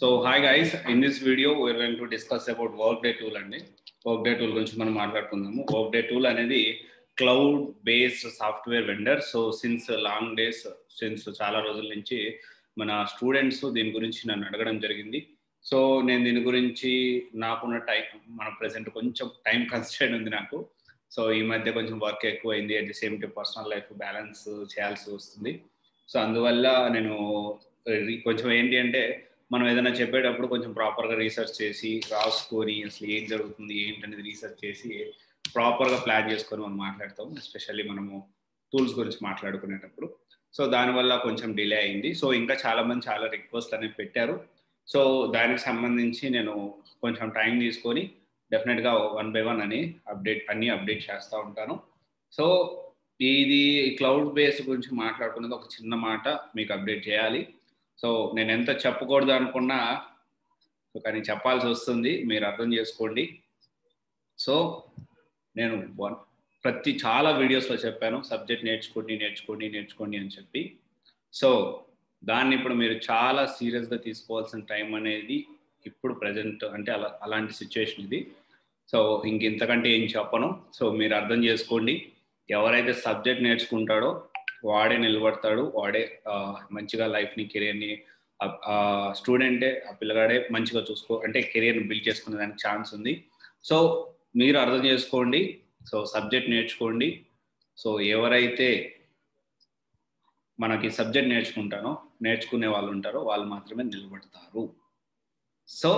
So hi guys, in this video we're going to discuss about Workday tool అండి. Workday tool గురించి మనం మాట్లాడుకుందాము. Workday tool అనేది cloud based software vendor. So since long days, since చాలా రోజుల నుంచి మన స్టూడెంట్స్ దీని గురించి నన్ను అడగడం జరిగింది. సో నేను దీని గురించి నాకున్న టైం, మన ప్రెసెంట్ కొంచెం టైం కన్స్ట్రెయిన్ ఉంది నాకు. సో ఈ మధ్య కొంచెం వర్క్ ఎక్కువైంది, at the same time personal life balance చేయాల్సి వస్తుంది. సో అందువల్ల నేను కొంచెం ఏంటి అంటే మనం ఏదైనా చెప్పేటప్పుడు కొంచెం ప్రాపర్గా రీసెర్చ్ చేసి రాసుకొని అసలు ఏం జరుగుతుంది ఏంటనేది రీసెర్చ్ చేసి ప్రాపర్గా ప్లాన్ చేసుకొని మనం మాట్లాడతాం, ఎస్పెషల్లీ మనము టూల్స్ గురించి మాట్లాడుకునేటప్పుడు. సో దానివల్ల కొంచెం డిలే అయింది. సో ఇంకా చాలామంది చాలా రిక్వెస్ట్ అనేవి పెట్టారు. సో దానికి సంబంధించి నేను కొంచెం టైం తీసుకొని డెఫినెట్గా 1 by 1 అని అప్డేట్ చేస్తూ ఉంటాను. సో ఇది క్లౌడ్ బేస్ గురించి మాట్లాడుకున్నది ఒక చిన్న మాట మీకు అప్డేట్ చేయాలి. సో నేను ఎంత చెప్పకూడదు అనుకున్నా కానీ చెప్పాల్సి వస్తుంది, మీరు అర్థం చేసుకోండి. సో నేను చాలా వీడియోస్లో చెప్పాను సబ్జెక్ట్ నేర్చుకోండి అని చెప్పి. సో దాన్ని ఇప్పుడు మీరు చాలా సీరియస్గా తీసుకోవాల్సిన టైం అనేది ఇప్పుడు ప్రజెంట్ అంటే అలాంటి సిచ్యువేషన్ ఇది. సో ఇంతకంటే ఏం చెప్పను. సో మీరు అర్థం చేసుకోండి, ఎవరైతే సబ్జెక్ట్ నేర్చుకుంటాడో వాడే నిలబడతాడు, వాడే మంచిగా లైఫ్ని కెరియర్ని స్టూడెంటే ఆ పిల్లగాడే మంచిగా అంటే కెరియర్ని బిల్డ్ చేసుకునే దానికి ఛాన్స్ ఉంది. సో మీరు అర్థం చేసుకోండి, సో సబ్జెక్ట్ నేర్చుకోండి. సో ఎవరైతే మనకి సబ్జెక్ట్ నేర్చుకునే వాళ్ళు ఉంటారో వాళ్ళు మాత్రమే నిలబడతారు. సో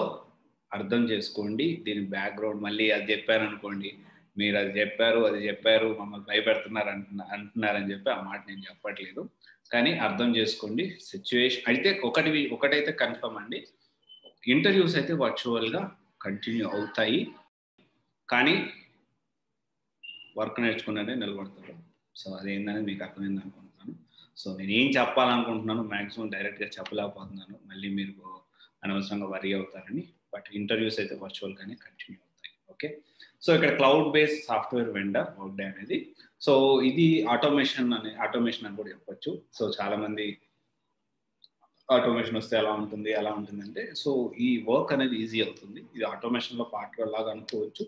అర్థం చేసుకోండి దీని బ్యాక్గ్రౌండ్. మళ్ళీ అది చెప్పాను అనుకోండి, మీరు అది చెప్పారు మమ్మల్ని భయపెడుతున్నారు అంటున్నారని చెప్పి ఆ మాట నేను చెప్పట్లేదు. కానీ అర్థం చేసుకోండి సిచ్యువేషన్. అయితే ఒకటైతే కన్ఫర్మ్ అండి, ఇంటర్వ్యూస్ అయితే వర్చువల్గా కంటిన్యూ అవుతాయి, కానీ వర్క్ నేర్చుకునే నిలబడతారు. సో అదేంటనేది మీకు అర్థమైంది అనుకుంటున్నాను. సో నేను ఏం చెప్పాలనుకుంటున్నాను మ్యాక్సిమం డైరెక్ట్గా చెప్పలేకపోతున్నాను, మళ్ళీ మీరు అనవసరంగా వరీ అవుతారని. బట్ ఇంటర్వ్యూస్ అయితే వర్చువల్గానే కంటిన్యూ అవుతాయి. ఓకే, సో ఇక్కడ cloud based software vendor workday అనేది. సో ఇది ఆటోమేషన్ అని కూడా చెప్పొచ్చు. సో చాలా మంది ఆటోమేషన్ వస్తే ఎలా ఉంటుంది అంటే, సో ఈ వర్క్ అనేది ఈజీ అవుతుంది. ఇది ఆటోమేషన్లో పార్ట్ లాగా అనుకోవచ్చు.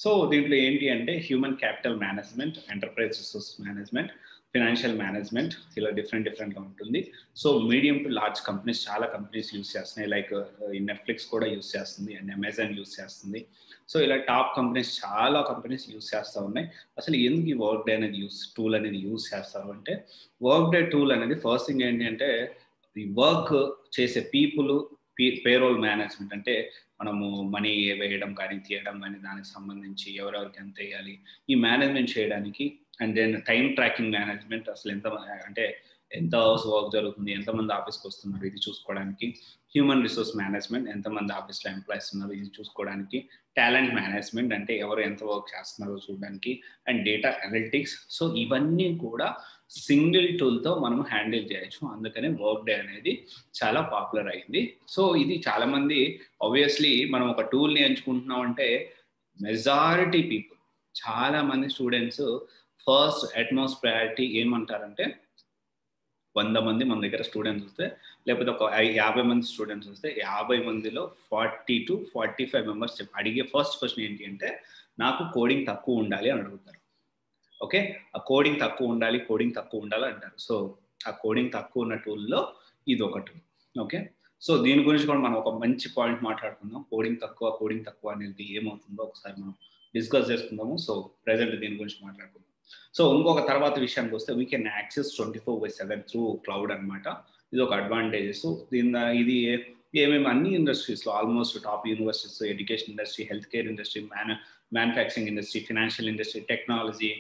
సో దీంట్లో ఏంటి అంటే human capital management, enterprise resource management, financial management, ఇలా డిఫరెంట్గా ఉంటుంది. So medium to large companies, చాలా కంపెనీస్ యూస్ చేస్తున్నాయి. లైక్ నెట్ఫ్లిక్స్ కూడా యూస్ చేస్తుంది అండ్ అమెజాన్ యూస్ చేస్తుంది. సో ఇలా టాప్ కంపెనీస్, చాలా కంపెనీస్ యూస్ చేస్తూ ఉన్నాయి. అసలు ఎందుకు ఈ వర్క్డే అనేది టూల్ అనేది యూస్ చేస్తారు అంటే, వర్క్డే టూల్ అనేది ఫస్ట్ థింగ్ ఏంటి అంటే ఈ వర్క్ చేసే పేరోల్ మేనేజ్మెంట్, అంటే మనము మనీ వేయడం కానీ తీయడం కానీ దానికి సంబంధించి ఎవరెవరికి ఎంత వేయాలి ఈ మేనేజ్మెంట్ చేయడానికి. And then time tracking management, అసలు ఎంత అవర్స్ వర్క్ జరుగుతుంది, ఎంతమంది ఆఫీస్కి వస్తున్నారు ఇది చూసుకోవడానికి. హ్యూమన్ రిసోర్స్ మేనేజ్మెంట్, ఎంతమంది ఆఫీస్లో ఎంప్లాయీస్ ఉన్నారు ఇది చూసుకోవడానికి. టాలెంట్ మేనేజ్మెంట్, అంటే ఎవరు ఎంత వర్క్ చేస్తున్నారో చూడడానికి. And data analytics. సో ఇవన్నీ కూడా సింగిల్ టూల్తో మనం హ్యాండిల్ చేయొచ్చు. అందుకనే వర్క్డే అనేది చాలా పాపులర్ అయింది. సో ఇది చాలామంది ఆబ్వియస్లీ మనం ఒక టూల్ని ఎంచుకుంటున్నాం అంటే మెజారిటీ పీపుల్, చాలామంది స్టూడెంట్స్ ఫస్ట్ అట్మోస్ట్ ప్రయారిటీ ఏమంటారంటే 100 మంది మన దగ్గర స్టూడెంట్స్ వస్తే, లేకపోతే ఒక 50 మంది స్టూడెంట్స్ వస్తే 50 మందిలో 40 to 45 మెంబర్స్ అడిగే ఫస్ట్ క్వశ్చన్ ఏంటి అంటే నాకు కోడింగ్ తక్కువ ఉండాలి అని అడుగుతారు. ఓకే, ఆ కోడింగ్ తక్కువ ఉండాలి అంటారు. సో ఆ కోడింగ్ తక్కువ ఉన్న టూల్లో ఇది ఒక టూల్. ఓకే, సో దీని గురించి కూడా మనం ఒక మంచి పాయింట్ మాట్లాడుకుందాం. కోడింగ్ తక్కువ అనేది ఏమవుతుందో ఒకసారి మనం డిస్కస్ చేసుకుందాము. సో ప్రెజెంట్ దీని గురించి మాట్లాడుకుందాం. సో ఇంకొక తర్వాత విషయానికి వస్తే we can access 24/7 through cloud అనమాట. ఇది ఒక అడ్వాంటేజెస్. ఇది ఏమేమి అన్ని ఇండస్ట్రీస్లో almost top universities, education industry, health care industry, manufacturing industry, financial industry, technology,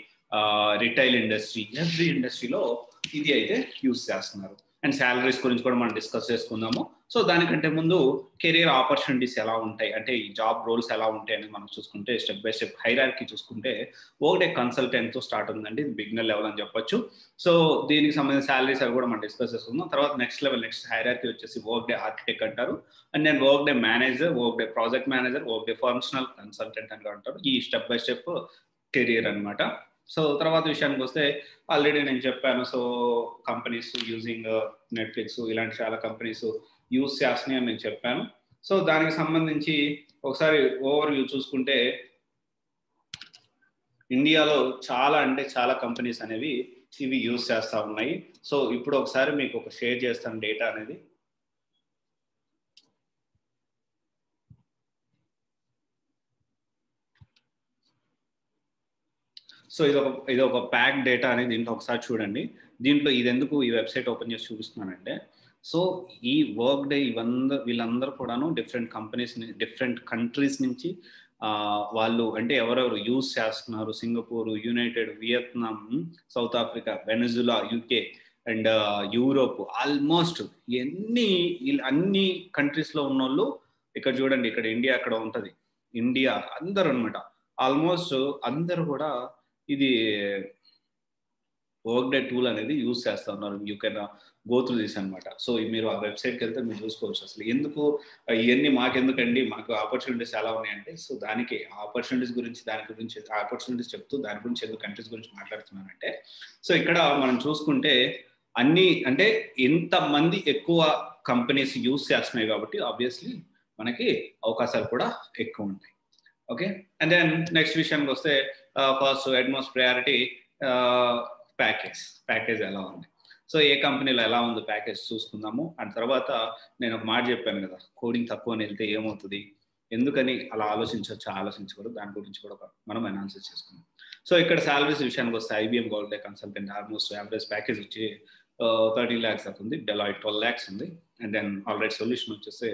retail industry, every ఇండస్ట్రీలో ఇది అయితే యూస్ చేస్తున్నారు. అండ్ శాలరీస్ గురించి కూడా మనం డిస్కస్ చేసుకుందాము. సో దానికంటే ముందు కెరీర్ ఆపర్చునిటీస్ ఎలా ఉంటాయి, అంటే ఈ జాబ్ రోల్స్ ఎలా ఉంటాయి అనేది మనం చూసుకుంటే స్టెప్ బై స్టెప్ హైరార్కీ చూసుకుంటే వర్క్డే కన్సల్టెంట్తో స్టార్ట్ ఉందండి. ఇది బిగినర్ లెవెల్ అని చెప్పొచ్చు. సో దీనికి సంబంధించిన శాలరీస్ అవి కూడా మనం డిస్కస్ చేసుకుందాం. తర్వాత నెక్స్ట్ హైరార్కీ వచ్చేసి వర్క్డే ఆర్కిటెక్ట్ అంటారు. అండ్ నేను workday manager, workday project manager, workday functional consultant అని అంటారు. ఈ స్టెప్ బై స్టెప్ కెరీర్ అనమాట. సో తర్వాత విషయానికి వస్తే ఆల్రెడీ నేను చెప్పాను. సో కంపెనీస్ యూజింగ్ నెట్ఫ్లిక్స్, ఇలాంటి చాలా కంపెనీస్ యూస్ చేస్తున్నాయి అని నేను చెప్పాను. సో దానికి సంబంధించి ఒకసారి ఓవర్ వ్యూ చూసుకుంటే ఇండియాలో చాలా అంటే చాలా కంపెనీస్ అనేవి ఇవి యూస్ చేస్తూ ఉన్నాయి. సో ఇప్పుడు ఒకసారి మీకు ఒక షేర్ చేస్తాను డేటా అనేది. సో ఇది ఒక ప్యాక్ డేటా అనేది దీంట్లో ఒకసారి చూడండి. దీంట్లో ఇది ఎందుకు ఈ వెబ్సైట్ ఓపెన్ చేసి చూపిస్తున్నానంటే, సో ఈ వర్క్ డే వీళ్ళందరూ కూడాను డిఫరెంట్ కంపెనీస్ డిఫరెంట్ కంట్రీస్ నుంచి వాళ్ళు అంటే ఎవరెవరు యూస్ చేస్తున్నారు, Singapore, United, Vietnam, south Africa, Venezuela, UK and Europe, almost అన్ని కంట్రీస్లో ఉన్న వాళ్ళు ఇక్కడ చూడండి. ఇక్కడ ఇండియా అక్కడ ఉంటుంది. ఇండియా అందరూ అనమాట, ఆల్మోస్ట్ అందరూ కూడా ఇది వర్క్ డే టూల్ అనేది యూజ్ చేస్తూ ఉన్నారు. You can go through this అనమాట. సో మీరు ఆ వెబ్సైట్కి వెళ్తే మీరు చూసుకోవచ్చు. అసలు ఎందుకు ఇవన్నీ మాకెందుకండి, మాకు ఆపర్చునిటీస్ ఎలా ఉన్నాయంటే, సో దానికి ఆపర్చునిటీస్ గురించి ఆపర్చునిటీస్ చెప్తూ దాని గురించి ఎందుకు కంట్రీస్ గురించి మాట్లాడుతున్నానంటే, సో ఇక్కడ మనం చూసుకుంటే అన్ని అంటే ఎంతమంది ఎక్కువ కంపెనీస్ యూజ్ చేస్తున్నాయి కాబట్టి ఆబ్వియస్లీ మనకి అవకాశాలు కూడా ఎక్కువ ఉంటాయి. ఓకే, అండ్ దెన్ నెక్స్ట్ విషయానికి వస్తే ఫస్ట్ అట్మోస్ట్ ప్రయారిటీ ప్యాకేజ్ ఎలా ఉంది, సో ఏ కంపెనీలో ఎలా ఉంది ప్యాకేజ్ చూసుకుందాము. అండ్ తర్వాత నేను ఒక మాట చెప్పాను కదా, కోడింగ్ తక్కువ అని వెళ్తే ఏమవుతుంది, ఎందుకని అలా ఆలోచించకూడదు, దాని గురించి కూడా మనం అనాలిసిస్ చేసుకుందాం. సో ఇక్కడ సాలరీస్ విషయానికి వస్తే IBM gold consultant almost average package వచ్చి 13 lakhs దాకా ఉంది. డెలాయిట్ 12 lakhs ఉంది. అండ్ దెన్ ఆల్రెడీ సొల్యూషన్ వచ్చేసి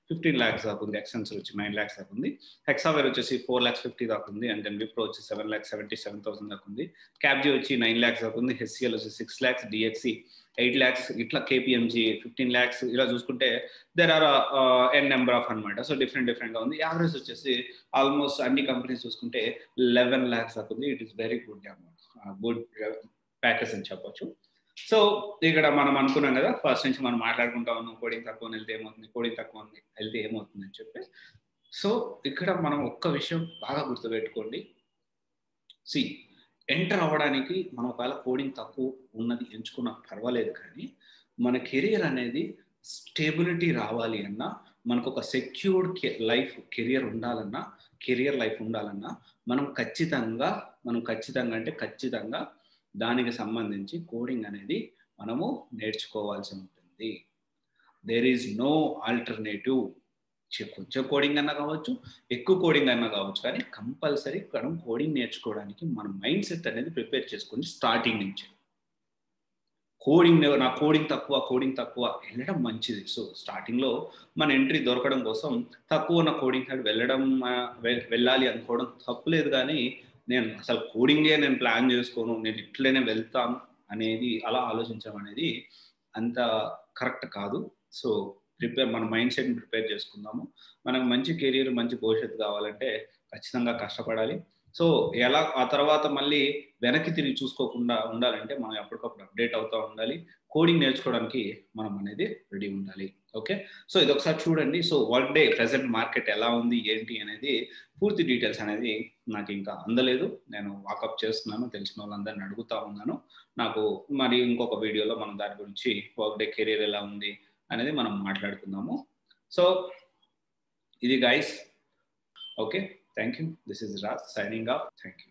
15 lakhs దాకా ఉంది. ఎక్సెన్సర్ వచ్చి 9 lakhs దాకా ఉంది. హెక్సావేర్ వచ్చేసి 4,50,000 దాకా ఉంది. అండ్ దెన్ విప్రో వచ్చి 7,77,000 దాకా ఉంది. క్యాప్జీ వచ్చి 9 lakhs దాకా ఉంది. HCL వచ్చి 6 lakhs, DXC 8 lakhs, ఇట్లా KPMG 15 lakhs. ఇలా చూసుకుంటే there are N number of అనమాట. సో డిఫరెంట్ గా ఉంది. యావరేజ్ వచ్చేసి ఆల్మోస్ట్ అన్ని కంపెనీస్ చూసుకుంటే 11 lakhs దాకా ఉంది. It is very good good package అని చెప్పొచ్చు. సో ఇక్కడ మనం అనుకున్నాం కదా, ఫస్ట్ నుంచి మనం మాట్లాడుకుంటా ఉన్నాం, కోడింగ్ తక్కువ వెళ్తే ఏమవుతుంది అని చెప్పి. సో ఇక్కడ మనం ఒక్క విషయం బాగా గుర్తుపెట్టుకోండి. ఎంటర్ అవ్వడానికి మనం ఒకవేళ కోడింగ్ తక్కువ ఉన్నది ఎంచుకున్నా పర్వాలేదు, కానీ మన కెరియర్ అనేది స్టేబిలిటీ రావాలి అన్నా, మనకు ఒక సెక్యూర్డ్ కెరియర్ లైఫ్ ఉండాలన్నా మనం ఖచ్చితంగా దానికి సంబంధించి కోడింగ్ అనేది మనము నేర్చుకోవాల్సి ఉంటుంది. There is no alternative. కొంచెం కోడింగ్ అన్నా కావచ్చు, ఎక్కువ కోడింగ్ అన్నా కావచ్చు, కానీ కంపల్సరీ మనం కోడింగ్ నేర్చుకోవడానికి మన మైండ్ సెట్ అనేది ప్రిపేర్ చేసుకొని స్టార్టింగ్ నుంచి కోడింగ్ తక్కువ వెళ్ళడం మంచిది. సో స్టార్టింగ్లో మన ఎంట్రీ దొరకడం కోసం తక్కువ ఉన్న కోడింగ్ సైడ్ వెళ్ళాలి అనుకోవడం తప్పులేదు, కానీ నేను అసలు కోడింగే నేను ప్లాన్ చేసుకోను, నేను ఇట్లనే వెళ్తాను అనేది అలా ఆలోచించడం అనేది అంత కరెక్ట్ కాదు. సో మన మైండ్ సెట్ని ప్రిపేర్ చేసుకుందాము. మనకు మంచి కెరీర్, మంచి భవిష్యత్తు కావాలంటే ఖచ్చితంగా కష్టపడాలి. సో ఎలా ఆ తర్వాత మళ్ళీ వెనక్కి తిరిగి చూసుకోకుండా ఉండాలంటే మనం ఎప్పటికప్పుడు అప్డేట్ అవుతూ ఉండాలి. కోడింగ్ నేర్చుకోవడానికి మనం అనేది రెడీ ఉండాలి. ఓకే, సో ఇది ఒకసారి చూడండి. So work day present market ఎలా ఉంది ఏంటి అనేది పూర్తి డీటెయిల్స్ అనేది నాకు ఇంకా అందలేదు. నేను వాకప్ చేస్తున్నాను, తెలిసిన వాళ్ళందరినీ అడుగుతా ఉన్నాను. నాకు మరి ఇంకొక వీడియోలో మనం దాని గురించి వర్క్ డే కెరీర్ ఎలా ఉంది అనేది మనం మాట్లాడుకుందాము. సో ఇది guys. Okay, thank you. This is Raj signing off. Thank you.